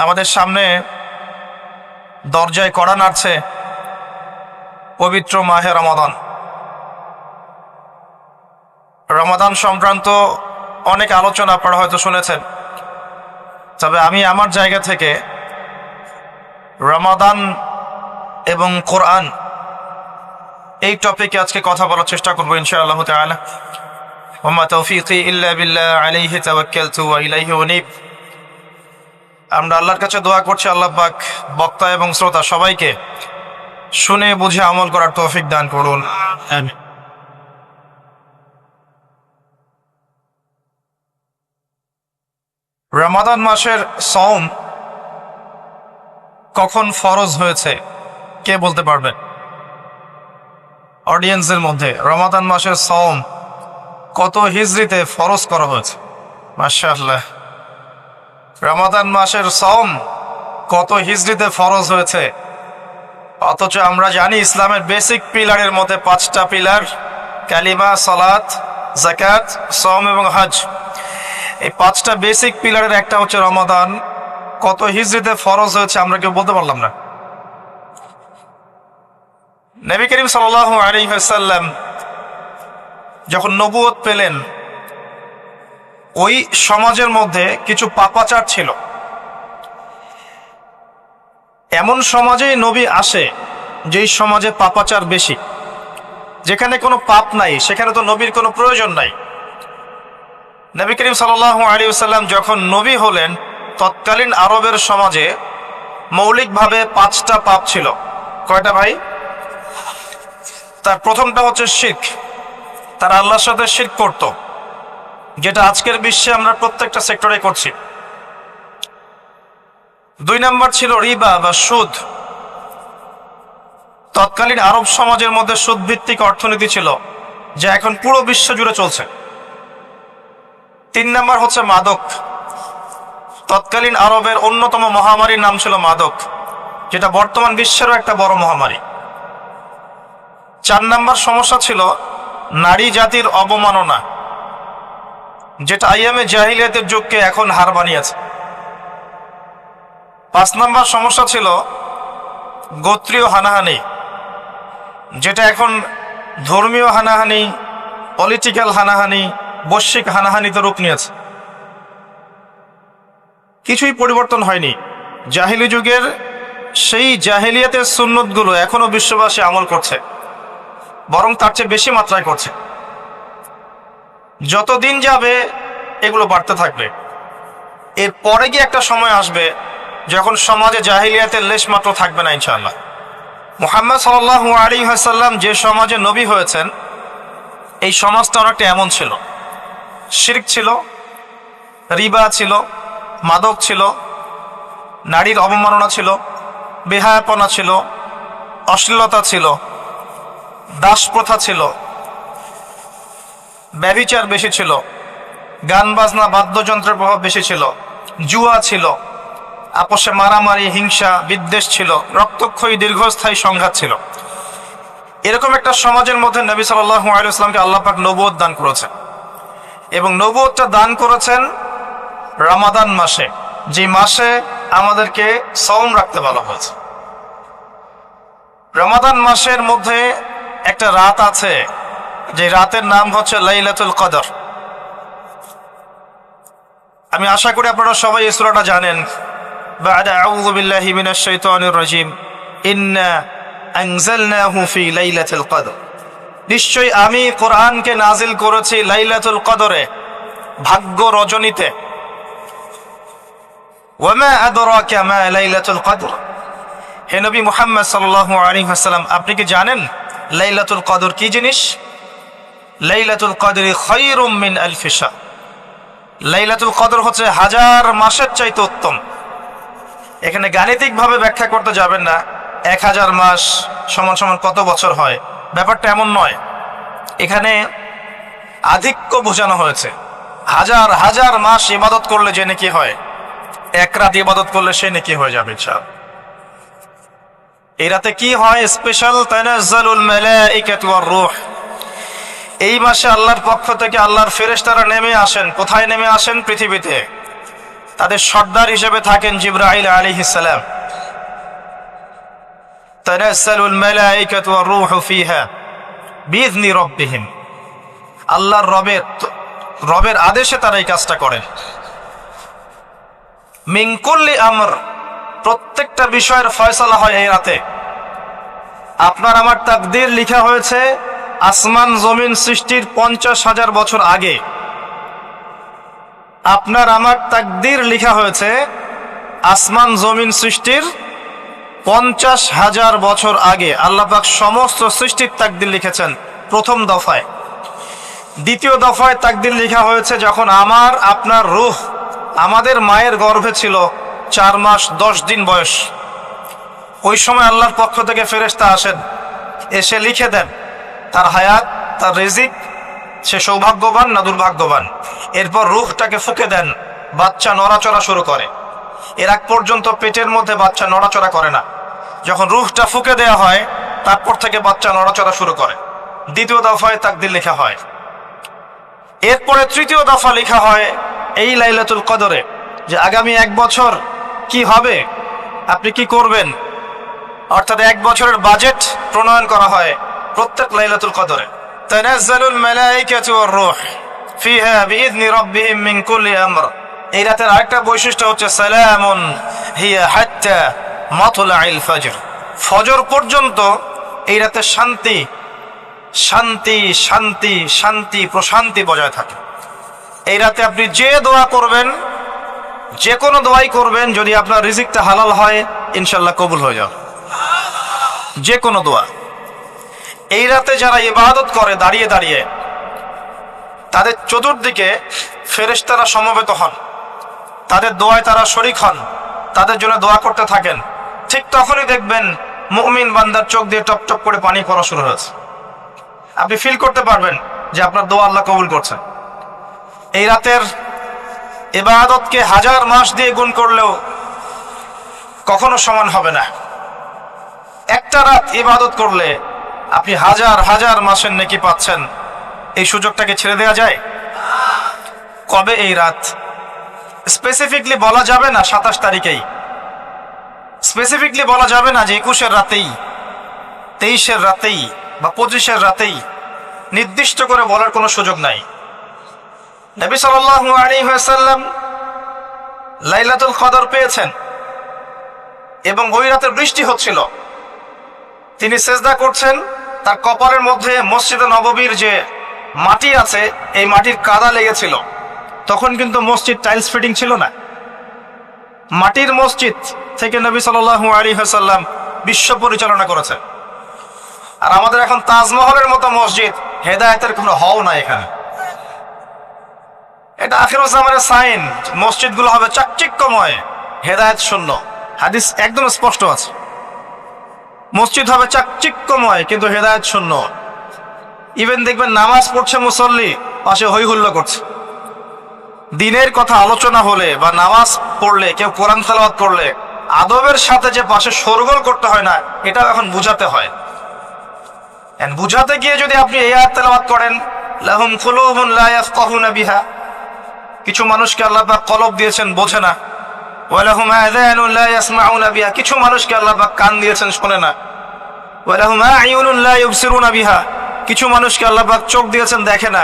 আমাদের সামনে দরজায় কড়া নাড়ছে পবিত্র মাহে রমাদান। রমাদান সংক্রান্ত অনেক আলোচনা আপনারা হয়তো শুনেছেন, তবে আমি আমার জায়গা থেকে রমাদান এবং কোরআন এই টপিকে আজকে কথা বলার চেষ্টা করবো ইনশাআল্লাহ তাআলা। ওয়া তাওফীকি ইল্লা বিল্লাহ আলাইহি তাওয়াক্কালতু ওয়া ইলাইহি উনীব। আমরা আল্লাহর কাছে দোয়া করছি আল্লাহ পাক বক্তা এবং শ্রোতা সবাইকে শুনে বুঝে আমল করার তৌফিক দান করুন। আমিন। রমাদান মাসের সওম কখন ফরজ হয়েছে কে বলতে পারবেন? অডিয়েন্সের মধ্যে রমাদান মাসের সওম কত হিজরিতে ফরজ করা হয়েছে? মাশাআল্লাহ। রমাদান মাসের সওম কত হিজরিতে ফরজ হয়েছে? অথচ আমরা জানি ইসলামের বেসিক পিলারের মধ্যে 5টা পিলার, কালিমা, সালাত, যাকাত, সওম এবং হজ। এই 5টা বেসিক পিলারের একটা হচ্ছে রমাদান। কত হিজরিতে ফরজ হয়েছে আমরা কেউ বলতে পারলাম না। নবী করিম সাল্লাল্লাহু আলাইহি ওয়াসাল্লাম যখন নবুয়ত পেলেন, ওই সমাজের মধ্যে কিছু পাপাচার ছিল। এমন সমাজেই নবী আসে যেই সমাজে পাপাচার বেশি। যেখানে কোনো পাপ নাই সেখানে তো নবীর কোনো প্রয়োজন নাই। নবী করিম সাল্লাল্লাহু আলাইহি ওয়াসাল্লাম যখন নবী হলেন, তৎকালীন আরবের সমাজে মৌলিকভাবে 5টা পাপ ছিল। কয়টা ভাই? তার প্রথমটা হচ্ছে শিরক। তারা আল্লাহর সাথে শিরক করত, যেটা আজকের বিশ্বে আমরা প্রত্যেকটা সেক্টরে করছি। 2 নাম্বার ছিল রিবা বা সুদ। তৎকালীন আরব সমাজের মধ্যে সুদ ভিত্তিক অর্থনীতি ছিল, যা এখন পুরো বিশ্ব জুড়ে চলছে। 3 নাম্বার হচ্ছে মাদক। তৎকালীন আরবের অন্যতম মহামারীর নাম ছিল মাদক, যেটা বর্তমান বিশ্বেরও একটা বড় মহামারী। 4 নাম্বার সমস্যা ছিল নারী জাতির অবমাননা, যেটা আইয়ামে জাহিলিয়াতের যুগকে এখন হার বানিয়েছে। 5 নাম্বার সমস্যা ছিল গোত্রীয় হানাহানি, যেটা এখন ধর্মীয় হানাহানি, পলিটিক্যাল হানাহানি, বৈশ্বিক হানাহানিতে রূপ নিয়েছে। কিছুই পরিবর্তন হয়নি। জাহিলি যুগের সেই জাহিলিয়াতের সুন্নতগুলো এখনো বিশ্ববাসী আমল করছে, বরং তার চেয়ে বেশি মাত্রায় করছে। যতদিন যাবে এগুলো বাড়তে থাকবে। এর পরে গিয়ে একটা সময় আসবে যখন সমাজে জাহিলিয়াতের লেশ মাত্র থাকবে না ইনশাআল্লাহ। মুহাম্মদ সাল্লাল্লাহু আলাইহি ওয়াসাল্লাম যে সমাজে নবী হয়েছেন, এই সমাজটা অনেকটা এমন ছিল। শিরক ছিল, রিবা ছিল, মাদক ছিল, নারীর অবমাননা ছিল, বেহায়াপনা ছিল, অশ্লীলতা ছিল, দাস প্রথা ছিল, ব্যভিচার বেশি ছিল, গান বাজনা বাদ্যযন্ত্রের প্রভাব বেশি ছিল, জুয়া ছিল, আপোষে মারামারি, হিংসা, বিদ্বেষ ছিল, রক্তক্ষয়ী দীর্ঘস্থায়ী সংঘাত ছিল। এরকম একটা সমাজের মধ্যে নবী সাল্লাল্লাহু আলাইহি ওয়াসাল্লামকে আল্লাহ পাক নবুয়ত দান করেছেন, এবং নবুয়তটা দান করেছেন রমাদান মাসে, যে মাসে আমাদেরকে সওম রাখতে বলা হয়েছে। রমাদান মাসের মধ্যে একটা রাত আছে, যে রাতের নাম হচ্ছে লাইলাতুল কদর। আমি আশা করি আপনারা সবাই এই সূরাটা জানেন। বা'দা আউযু বিল্লাহি মিনাশ শাইতানির রাজীম, ইন্না আনজালনাহু ফি লাইলাতুল কদর। নিশ্চয়ই আমি কোরআনকে নাজিল করেছি লাইলাতুল কদরে, ভাগ্য রজনীতে। ওয়া মা আদরাকা মা লাইলাতুল কদর। হে নবী মুহাম্মদ সাল্লাল্লাহু আলাইহি ওয়াসাল্লাম, আপনি কি জানেন লাইলাতুল কদর কি জিনিস? লাইলাতুল কদরি খায়রুম মিন আলফি শাহর। লাইলাতুল কদর হচ্ছে 1000 মাসের চাইতে উত্তম। এখানে গাণিতিকভাবে ব্যাখ্যা করতে যাবেন না 1000 মাস সমান সমান কত বছর হয়, ব্যাপারটা এমন নয়। এখানে আধিক্য বোঝানো হয়েছে। 1000 মাস ইবাদত করলে যে নেকি হয়, 1 রাত ইবাদত করলে সে নেকি হয়ে যাবে ইনশাআল্লাহ। এই রাতে কি হয়? স্পেশাল তানাজ্জালুল মালাইকাতু ওয়ার রূহ। এই মাসে আল্লাহর পক্ষ থেকে আল্লাহর ফেরেশতারা নেমে আসেন। কোথায় নেমে আসেন? পৃথিবীতে। তাদের সর্দার হিসেবে থাকেন জিবরাইল আলাইহিস সালাম। তানাজ্জালুল মালায়েকাতু ওয়ার রূহু ফিহা বিইذনি রাব্বিহিম, আল্লাহর রবের আদেশে তারা এই কাজটা করেন। মিন কুল্লি আমর, প্রত্যেকটা বিষয়ের ফয়সালা হয় এই রাতে। আপনার আমার তাকদীর লেখা হয়েছে আসমান জমিন সৃষ্টির 50,000 বছর আগে। আপনার আমার তাকদীর লেখা হয়েছে আসমান জমিন সৃষ্টির 50,000 বছর আগে। আল্লাহ পাক সমস্ত সৃষ্টির তাকদীর লিখেছেন প্রথম দফায়। দ্বিতীয় দফায় তাকদীর লেখা হয়েছে যখন আমার আপনার রূহ আমাদের মায়ের গর্ভে ছিল 4 মাস 10 দিন বয়স। ওই সময় আল্লাহর পক্ষ থেকে ফেরেশতা আসেন, এসে লিখে দেন তার হায়াত, তার রিজিক, সে সৌভাগ্যবান না দুর্ভাগ্যবান। এরপর রূহটাকে ফুঁকে দেন, বাচ্চা নড়াচড়া শুরু করে। এর আগ পর্যন্ত পেটের মধ্যে বাচ্চা নড়াচড়া করে না। যখন রূহটা ফুঁকে দেওয়া হয় তারপর থেকে বাচ্চা নড়াচড়া শুরু করে। দ্বিতীয় দফায় তাকদীর লেখা হয়। এরপরে তৃতীয় দফা লেখা হয় এই লাইলাতুল কদরে, যে আগামী 1 বছর কি হবে, আপনি কি করবেন, অর্থাৎ 1 বছরের বাজেট প্রণয়ন করা হয় প্রত্যেক লাইলাতুল কদরে। তানাজ্জালুল মালায়েকাতু ওয়ার রূহ ফিহা বিইذনি রাব্বিহিম মিন কুল্লি আমর। এই রাতের আরেকটা বৈশিষ্ট্য হচ্ছে সালামুন হিয়া হাত্তা মাতলাইল ফজর, ফজর পর্যন্ত এই রাতে শান্তি শান্তি শান্তি শান্তি প্রশান্তি বজায় থাকে। এই রাতে আপনি যে দোয়া করবেন, যে কোনো দোয়াই করবেন, যদি আপনার রিজিকটা হালাল হয় ইনশাল্লাহ কবুল হয়ে যাবে যে কোনো দোয়া। এই রাতে যারা ইবাদত করে দাঁড়িয়ে দাঁড়িয়ে, তাদের চতুর্দিকে ফেরেশতারা সমবেত হন, তাদের দোয়ায় তারা শরীক হন, তাদের জন্য দোয়া করতে থাকেন। ঠিক তখনই দেখবেন মুমিন বান্দার চোখ দিয়ে টপ টপ করে পানি পড়া শুরু হয়েছে। আপনি ফিল করতে পারবেন যে আপনার দোয়া আল্লাহ কবুল করছেন। এই রাতের ইবাদতকে 1000 মাস দিয়ে গুণ করলেও কখনো সমান হবে না। একটা রাত ইবাদত করলে আপনি 1000 মাসের নেকি পাচ্ছেন। এই সুযোগটাকে ছেড়ে দেওয়া যায়? কবে এই রাত স্পেসিফিকলি বলা যাবে না, 27 তারিখেই স্পেসিফিকলি বলা যাবে না যে 21-এর রাতেই, 23-এর রাতেই বা 25-এর রাতেই, নির্দিষ্ট করে বলার কোনো সুযোগ নাই। নবী সাল্লাল্লাহু আলাইহি ওয়াসাল্লাম লাইলাতুল কদর পেয়েছেন এবং ওই রাতে বৃষ্টি হচ্ছিল। তিনি সেজদা করছেন, তার কপালের মধ্যে মসজিদে নববীর যে মাটি আছে এই মাটির কাদা লেগেছিল। তখন কিন্তু মসজিদ টাইলস ফিটিং ছিল না, মাটির মসজিদ থেকে নবী সাল্লাল্লাহু আলাইহি ওয়াসাল্লাম বিশ্ব পরিচালনা করেছেন। আর আমাদের এখন তাজমহলের মতো মসজিদ, হেদায়েতের কোনো হও না এখানে। এটা আখিরুজ জামানের সাইন, মসজিদগুলো হবে চাকচিক্যময়, হেদায়েত শূন্য। হাদিস একদম স্পষ্ট আছে, মসজিদ হবে চাকচিক্যময় কিন্তু হেদায়েত শূন্য। ইভেন দেখবেন নামাজ পড়ছে মুসল্লি, পাশে হই হুল্লো করছে। দিনের কথা আলোচনা হলে বা নামাজ পড়লে, কেউ কোরআন তেলাওয়াত করলে আদবের সাথে যে পাশে শোরগোল করতে হয় না, এটাও এখন বুঝাতে হয়। বুঝাতে গিয়ে যদি আপনি এই আয়াত তেলাওয়াত করেন, লাহুম কুলুবুন লা ইয়াফকাহুনা বিহা, কিছু মানুষকে আল্লাহ পাক কলব দিয়েছেন বোঝে না। ওয়া লাহুম আযানুন লা ইয়াসমাউনা বিহা, কিছু মানুষকে আল্লাহ পাক কান দিয়েছেন শোনে না। ওয়া লাহুম আ'য়ুনুন লা ইউবসিরুনা বিহা, কিছু মানুষকে আল্লাহ পাক চোখ দিয়েছেন দেখে না।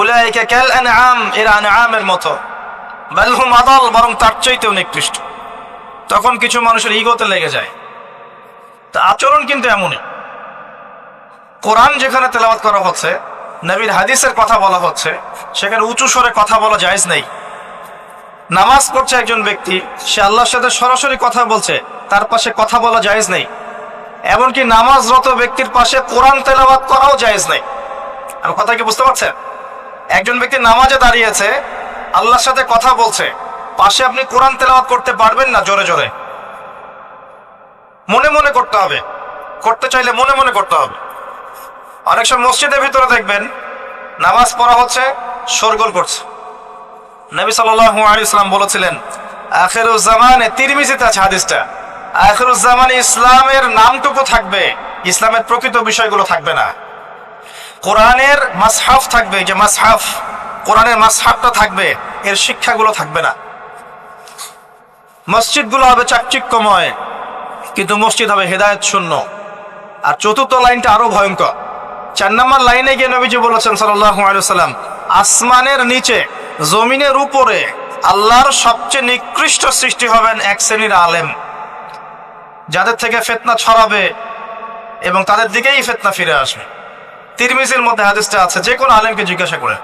উলাইকা কাল আনআম, এরা আনআমের মতো, বাল হুম আদাল, বরং তার চাইতেও নিকৃষ্ট। তখন কিছু মানুষের ইগোতে লেগে যায়। তা আচরণ কিন্তু এমনই। কোরআন যেখানে তেলাওয়াত করা হচ্ছে, নবীর হাদিসের কথা বলা হচ্ছে, সেখানে উঁচু স্বরে কথা বলা জায়েজ নেই। নামাজ পড়ছে একজন ব্যক্তি, সে আল্লাহর সাথে সরাসরি কথা বলছে, তার পাশে কথা বলা জায়েজ নেই। এমনকি নামাজরত ব্যক্তির পাশে কোরআন তেলাওয়াত করাও জায়েজ নেই। আর কথা কি বুঝতে পারছেন? একজন ব্যক্তি নামাজে দাঁড়িয়েছে, আল্লাহর সাথে কথা বলছে, পাশে আপনি কোরআন তেলাওয়াত করতে পারবেন না জোরে জোরে, মনে মনে করতে হবে। করতে চাইলে মনে মনে করতে হবে। অনেক সময় মসজিদের ভিতরে দেখবেন নামাজ পড়া হচ্ছে, শোরগোল করছে। নবী সাল্লাল্লাহু আলাইহি ওয়াসাল্লাম বলেছিলেন, আখিরুজ জামানে, তিরমিজিতে আছে হাদিসটা, আখিরুজ জামানে ইসলামের নামটুকু থাকবে, ইসলামের প্রকৃত বিষয়গুলো থাকবে না। কোরআনের মাসহাফ থাকবে, যে মাসহাফ, কোরআনের মাসহাফটা থাকবে, এর শিক্ষাগুলো থাকবে না। মসজিদগুলো হবে চাকচিক্যময়, কিন্তু মসজিদ হবে হেদায়েত শূন্য। আর চতুর্থ লাইনটা আরো ভয়ঙ্কর। 4 নম্বর লাইনে গিয়ে নবীজি বলেছেন সাল্লাল্লাহু আলাইহি ওয়াসাল্লাম, আসমানের নিচে জমিনের উপরে আল্লাহর সবচেয়ে নিকৃষ্ট সৃষ্টি হবেন এক শ্রেণীর আলেম, যাদের থেকে ফিতনা ছড়াবে এবং তাদের দিকেই ফিতনা ফিরে আসবে। তিরমিজির মধ্যে হাদিসটা আছে, যে কোনো আলেমকে জিজ্ঞাসা করে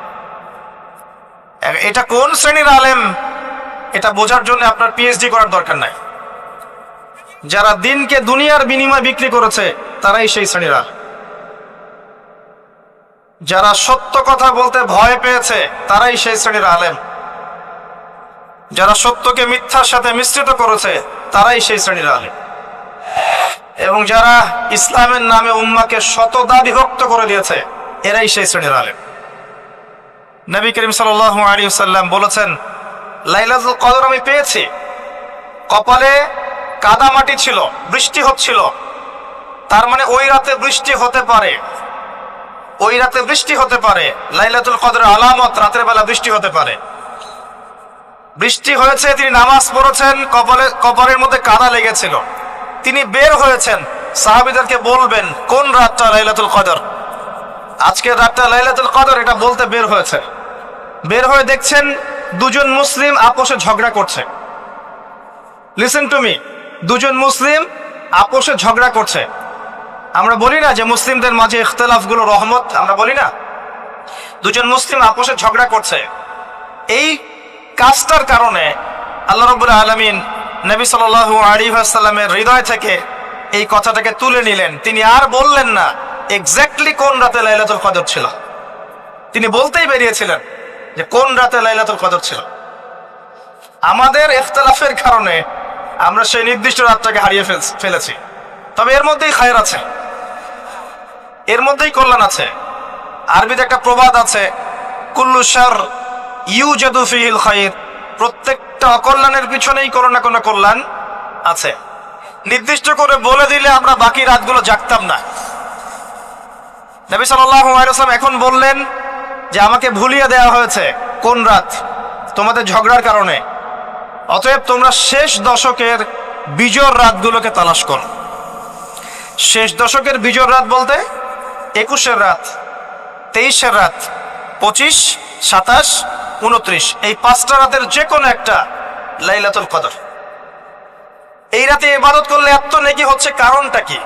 এটা কোন শ্রেণীর আলেম, এটা বোঝার জন্য আপনার পিএইচডি করার দরকার নাই। যারা দিনকে দুনিয়ার বিনিময়ে বিক্রি করেছে তারাই সেই শ্রেণীর আলেম। যারা সত্য কথা বলতে ভয় পেয়েছে তারাই সেই শ্রেণীর আলেম। যারা সত্যকে মিথ্যার সাথে মিশ্রিত করেছে তারাই সেই শ্রেণীর আলেম। এবং যারা ইসলামের নামে উম্মাকে শতদা বিভক্ত করে দিয়েছে এরাই সেই শ্রেণীর আলেম। নবী করিম সাল্লাল্লাহু আলাইহি ওয়াসাল্লাম বলেছেন, লাইলাতুল কদর আমি পেয়েছি, কপালে কাদা মাটি ছিল, বৃষ্টি হচ্ছিল, তার মানে ওই রাতে বৃষ্টি হতে পারে, ওই রাতে বৃষ্টি হতে পারে। লাইলাতুল কদরের আলামত রাতের বেলা বৃষ্টি হতে পারে। বৃষ্টি হয়েছে, তিনি নামাজ পড়েছেন, কপালের মধ্যে কাদা লেগেছিল, তিনি বের হয়েছেন, সাহাবীদেরকে বলবেন কোন রাতটা লাইলাতুল কদর, আজকের রাতটা লাইলাতুল কদর, এটা বলতে বের হয়েছে। বের হয়ে দেখছেন দুজন মুসলিম আপোষে ঝগড়া করছে। লিসেন টু মি, দুজন মুসলিম আপোষে ঝগড়া করছে। আমরা বলি না যে মুসলিমদের মাঝে ইখতিলাফগুলো রহমত, আমরা বলি না? দুজন মুসলিম আপোষে ঝগড়া করছে, এই কাজটার কারণে আল্লাহ রাব্বুল আলামিন নবী সাল্লাল্লাহু আলাইহি ওয়াসাল্লামের হৃদয় থেকে এই কথাটাকে তুলে নিলেন। তিনি আর বললেন না এক্স্যাক্টলি কোন রাতে লাইলাতুল কদর ছিল, তিনি বলতেই বেরিয়েছিলেন যে কোন রাতে লাইলাতুল কদর ছিল। আমাদের ইখতিলাফের কারণে আমরা সেই নির্দিষ্ট রাতটাকে হারিয়ে ফেলেছি। তবে এর মধ্যেই খায়ের আছে, এর মধ্যেই কল্যাণ আছে। আরবিতে একটা প্রবাদ আছে, কুল্লু শার ইউজাদু ফিহিল খায়র, প্রত্যেকটা অকল্যাণের পিছনেই কোনো না কোনো কল্যাণ আছে। নির্দিষ্ট করে বলে দিলে আমরা বাকি রাতগুলো জাগতাম না। নবী সাল্লাল্লাহু আলাইহি ওয়াসাল্লাম এখন বললেন যে আমাকে ভুলিয়ে দেওয়া হয়েছে কোন রাত, তোমাদের ঝগড়ার কারণে। অতএব তোমরা শেষ দশকের বিজোড় রাতগুলোকে তালাশ করো। শেষ দশকের বিজোড় রাত বলতে 21-এর রাত, 23-এর রাত, 25, 27, 29, এই 5টা রাতের যে কোনো একটা লাইলাতুল কদর। এই রাতে ইবাদত করলে এত নেকি হচ্ছে, কারণটা কি?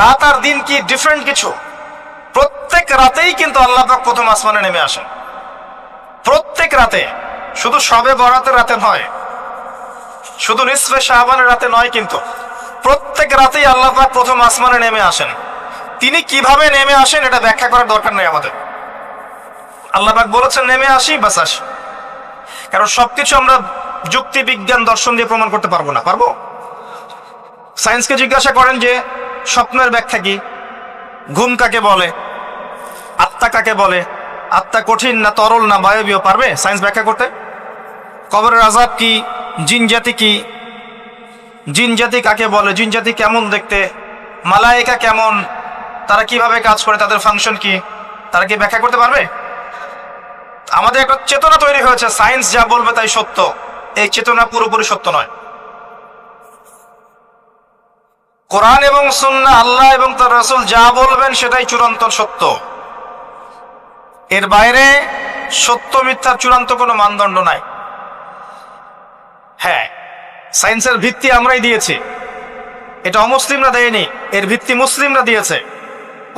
রাত আর দিন কি ডিফারেন্ট কিছু? প্রত্যেক রাতেই কিন্তু আল্লাহ পাক প্রথম আসমানে নেমে আসেন, প্রত্যেক রাতে, শুধু শবে বরাতের রাতে নয়, শুধু নিসফে শাবানের রাতে নয়, কিন্তু প্রত্যেক রাতেই আল্লাহ পাক প্রথম আসমানে নেমে আসেন। তিনি কিভাবে নেমে আসেন এটা ব্যাখ্যা করার দরকার নেই আমাদের। আল্লাহ পাক বলেছেন নেমে আসি, বাস আসি। কারণ সবকিছু আমরা যুক্তি, বিজ্ঞান, দর্শন দিয়ে প্রমাণ করতে পারবো না। পারবো? সায়েন্সকে জিজ্ঞাসা করেন যে স্বপ্নের ব্যাখ্যা কি, ঘুম কাকে বলে, আত্মা কাকে বলে, আত্মা কঠিন না তরল না বায়বীয়, পারবে সায়েন্স ব্যাখ্যা করতে? কবরের আযাব কি, জিন জাতি কি, জিন জাতি কাকে বলে, জিন জাতি কেমন দেখতে, মালায়েকা কেমন, তারা কিভাবে কাজ করে, তাদের ফাংশন কি, তারা কি ব্যাখ্যা করতে পারবে? আমাদের একটা চেতনা তৈরি হয়েছে, সায়েন্স যা বলবে তাই সত্য। এই চেতনা পুরোপুরি সত্য নয়। কোরআন এবং সুন্নাহ, আল্লাহ এবং তার রাসূল যা বলবেন সেটাই চূড়ান্ত সত্য। এর বাইরে সত্য মিথ্যার চূড়ান্ত কোনো মানদণ্ড নাই। হ্যাঁ, সায়েন্সের ভিত্তি আমরাই দিয়েছি, এটা অমুসলিমরা দেয়নি, এর ভিত্তি মুসলিমরা দিয়েছে।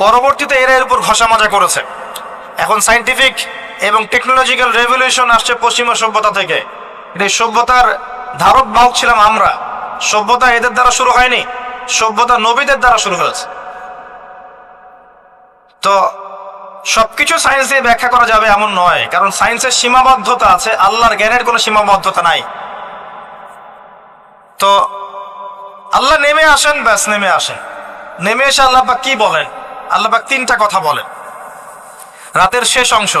পরবর্তীতে এরা এর উপর ঘষা মাজা করেছে। এখন সায়েন্টিফিক এবং টেকনোলজিক্যাল রেভলিউশন আসছে পশ্চিমা সভ্যতা থেকে। এই সভ্যতার ধারক বাহক ছিলাম আমরা। সভ্যতা এদের দ্বারা শুরু হয়নি, সভ্যতা নবীদের দ্বারা শুরু হয়েছে। তো সবকিছু সায়েন্স দিয়ে ব্যাখ্যা করা যাবে এমন নয়, কারণ সায়েন্সের সীমাবদ্ধতা আছে, আল্লাহর জ্ঞানের কোনো সীমাবদ্ধতা নাই। তো আল্লাহ নেমে আসেন, ব্যাস নেমে আসেন। নেমে এসে আল্লাহ পাক কি বলেন? আল্লাহ পাক 3টা কথা বলেন। রাতের শেষ অংশ,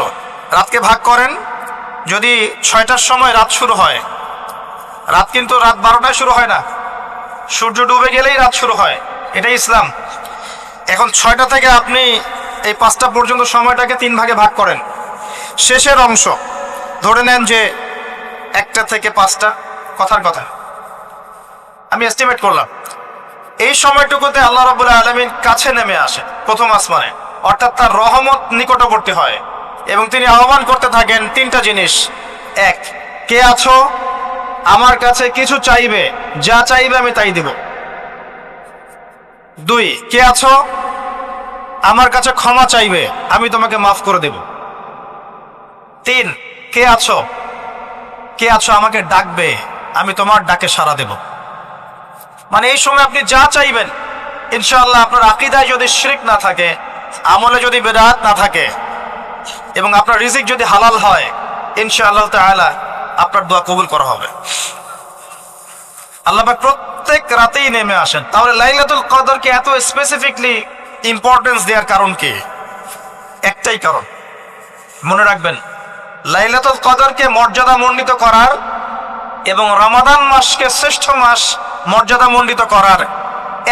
রাতকে ভাগ করেন। যদি 6টার সময় রাত শুরু হয়, রাত কিন্তু রাত 12টায় শুরু হয় না, সূর্য ডুবে গেলেই রাত শুরু হয়, এটাই ইসলাম। এখন 6টা থেকে আপনি এই 5টা পর্যন্ত সময়টাকে 3 ভাগে ভাগ করেন। শেষের অংশ ধরে নেন যে 1টা থেকে 5টা, কথার কথা আমি এস্টিমেট করলাম এই সময়টুকুতে আল্লাহ রাব্বুল আলামিন কাছে নেমে আসে প্রথম আসমানে, অর্থাৎ তার রহমত নিকটবর্তী হয় এবং তিনি আহ্বান করতে থাকেন তিনটা জিনিস। এক, কে আছো আমার কাছে কিছু চাইবে, যা চাইবে আমি তাই দিব। দুই, কে আছো আমার কাছে ক্ষমা চাইবে, আমি তোমাকে মাফ করে দেব। তিন, কে আছো আমাকে ডাকবে, আমি তোমার ডাকে সাড়া দেব। মানে এই সময় আপনি যা চাইবেন ইনশাআল্লাহ, আপনার আকীদায় যদি শিরক না থাকে, আমলে যদি বিদআত না থাকে এবং আপনার রিজিক যদি হালাল হয়, ইনশাআল্লাহ তাআলা আপনার দোয়া কবুল করা হবে। আল্লাহ পাক প্রত্যেক রাতেই নেমে আসেন। তাহলে লাইলাতুল কদরকে এত স্পেসিফিকলি ইম্পর্টেন্স দেওয়ার কারণ কি? একটাই কারণ, মনে রাখবেন, লাইলাতুল কদরকে মর্যাদা মণ্ডিত করার এবং রমাদান মাসকে শ্রেষ্ঠ মাস মর্যাদা মণ্ডিত করার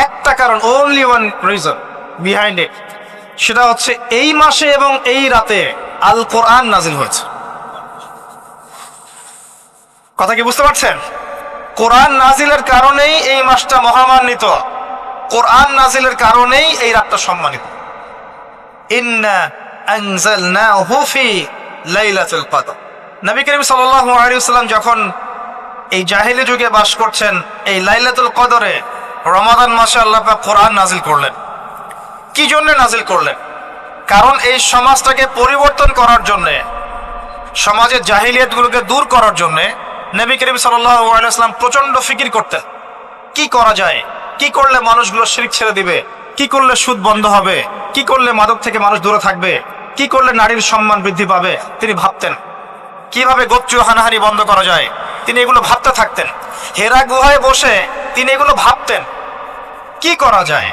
একটা কারণ, only one reason behind it, সেটা হচ্ছে এই মাসে এবং এই রাতে আল কোরআন নাজিল হয়েছে। কথা কি বুঝতে পারছেন? কোরআন নাজিলের কারণেই এই মাসটা মহামান্বিত, কোরআন নাজিলের কারণেই এই রাতটা সম্মানিত। ইন্না আনজালনাহু ফি লাইলাতুল কদর। নবী করিম সাল্লাল্লাহু আলাইহি ওয়াসাল্লাম যখন এই জাহেলি যুগে বাস করছেন, এই লাইলাতুল কদরে রমাদান মাসে আল্লাহ পাক কোরআন নাজিল করলেন। কি জন্য নাজিল করলেন? কারণ এই সমাজটাকে পরিবর্তন করার জন্য, সমাজের জাহিলিয়াতগুলোকে দূর করার জন্য নবী করিম সাল্লাল্লাহু আলাইহি ওয়াসাল্লাম প্রচন্ড ফিকির করতেন। কি করা যায়, কি করলে মানুষগুলো শিরক ছেড়ে দিবে, কি করলে সুদ বন্ধ হবে, কি করলে মাদক থেকে মানুষ দূরে থাকবে, কি করলে নারীর সম্মান বৃদ্ধি পাবে। তিনি ভাবতেন কিভাবে গোত্রীয় হানাহানি বন্ধ করা যায়, তিনি এগুলো ভাবতে থাকতেন। হেরা গুহায় বসে তিনি এগুলো ভাবতেন কি করা যায়।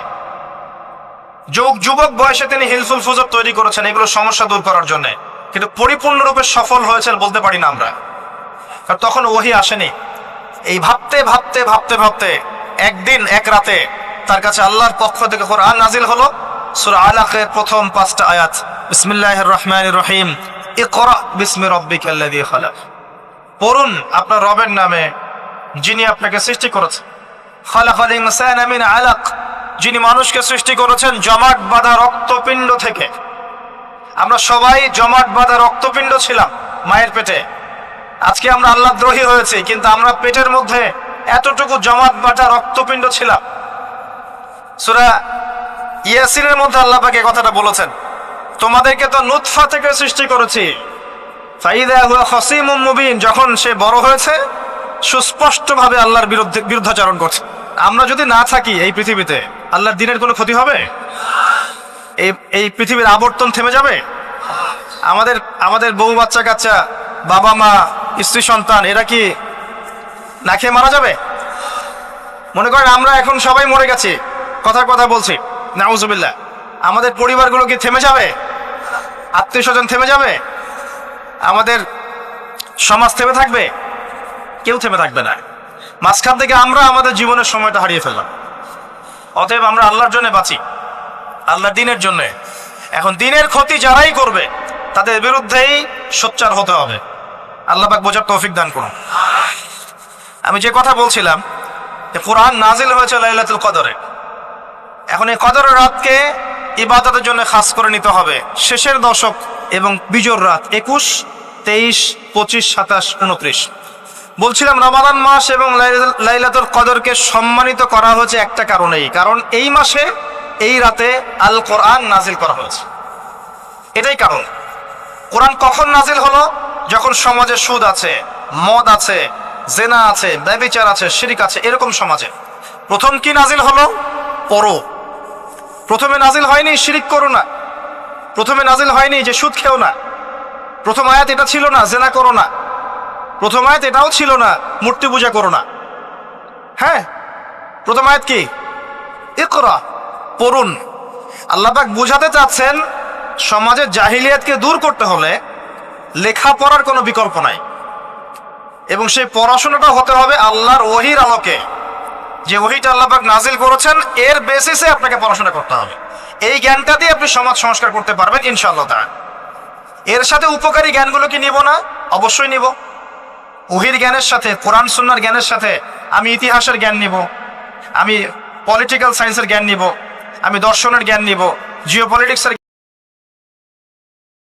যুবক বয়সে তিনি হিলফুল ফুজুর তৈরি করেছেন এগুলো সমস্যা দূর করার জন্য, কিন্তু পরিপূর্ণরূপে সফল হয়েছেন বলতে পারি না আমরা, কারণ তখন ওহী আসেনি। এই ভাবতে ভাবতে ভাবতে ভাবতে একদিন এক রাতে তার কাছে আল্লাহর পক্ষ থেকে কোরআন নাজিল হলো। সূরা আলাকের প্রথম 5টা আয়াত, বিসমিল্লাহির রহমানির রহিম, ইকরা বিসমি রাব্বিকাল্লাযী খালাক। পড়ুন আপনার রবের নামে যিনি আপনাকে সৃষ্টি করেছেন। খালাকাল ইনসানা মিন আলাক, যিনি মানুষকে সৃষ্টি করেছেন জমাট বাঁধা রক্তপিণ্ড থেকে। আমরা সবাই জমাট বাঁধা রক্তপিণ্ড ছিলাম মায়ের পেটে। আজকে আমরা আল্লাহ দ্রোহী হয়েছি, কিন্তু আমরা পেটের মধ্যে এতটুকু জমাট বাঁধা রক্তপিণ্ড ছিলাম। সূরা ইয়াসিনের মধ্যে আল্লাহ পাক এই কথাটা বলেছেন, তোমাদেরকে তো নুতফা থেকে সৃষ্টি করেছি, ফাইদা হুয়া খাসীমুম মুবিন, যখন সে বড় হয়েছে সুস্পষ্টভাবে আল্লাহর বিরুদ্ধাচরণ করছে। আমরা যদি না থাকি এই পৃথিবীতে, আল্লাহর দ্বীনের কোনো ক্ষতি হবে? এই পৃথিবীর আবর্তন থেমে যাবে? আমাদের বউ বাচ্চা কাচ্চা, বাবা মা, স্ত্রী সন্তান, এরা কি না খেয়ে মারা যাবে? মনে করেন আমরা এখন সবাই মরে গেছি, কথার কথা বলছি, নাউজুবিল্লাহ, আমাদের পরিবারগুলো কি থেমে যাবে? আত্মীয় স্বজন থেমে যাবে? আমাদের সমাজ থেমে থাকবে? কেউ থেমে থাকবে না। মাঝখান থেকে আমরা আমাদের জীবনের সময়টা হারিয়ে ফেললাম। অতএব আমরা আল্লাহর জন্য বাঁচি, আল্লাহর দ্বীনের জন্য। এখন দ্বীনের ক্ষতি যারাই করবে তাদের বিরুদ্ধেই সোচ্চার হতে হবে। আল্লাহ পাক বোঝার তৌফিক দান করুন। আমি যে কথা বলছিলাম যে কোরআন নাজিল হয়েছে লাইলাতুল কদরে। এখন এই কদরের রাতকে ইবাদতের জন্য খাস করে নিতে হবে। শেষের দশক এবং বিজোর রাত 21, 23, 25, 27, 29। বলছিলাম রমাদান মাস এবং লাইলাতুল কদরকে সম্মানিত করা হয়েছে একটা কারণেই, কারণ এই মাসে এই রাতে আল কোরআন নাজিল করা হয়েছে। এটাই কারণ। কোরআন কখন নাজিল হলো? যখন সমাজে সুদ আছে, মদ আছে, জেনা আছে, ব্যভিচার আছে, শিরক আছে, এরকম সমাজে। প্রথম কি নাজিল হলো? পড়ো। প্রথমে নাজিল হয়নি শিরক করো না, প্রথমে নাজিল হয়নি যে সুদ খেও না, প্রথম আয়াত এটা ছিল না জেনা করো না, প্রথম আয়াত এটাও ছিল না মূর্তি পূজা করো না। হ্যাঁ, প্রথম আয়াত কি? ইকরা, পড়ুন। আল্লাহ পাক বুঝাতে চাচ্ছেন সমাজের জাহিলিয়াতকে দূর করতে হলে লেখাপড়ার কোনো বিকল্প নাই, এবং সেই পড়াশোনাটা হতে হবে আল্লাহর ওহীর আলোকে। যে ওহীটা আল্লাহ পাক নাজিল করেছেন এর বেসিসে আপনাকে পড়াশোনা করতে হবে। এই জ্ঞানটা দিয়ে আপনি সমাজ সংস্কার করতে পারবেন ইনশাআল্লাহ তাআলা। এর সাথে উপকারী জ্ঞানগুলো কি নিব না? অবশ্যই নিব। ওহির জ্ঞানের সাথে, কোরআন সুন্নাহর জ্ঞানের সাথে আমি ইতিহাসের জ্ঞান নিব, আমি পলিটিক্যাল সায়েন্সের জ্ঞান নিব, আমি দর্শনের জ্ঞান নিব, জিওপলিটিক্সের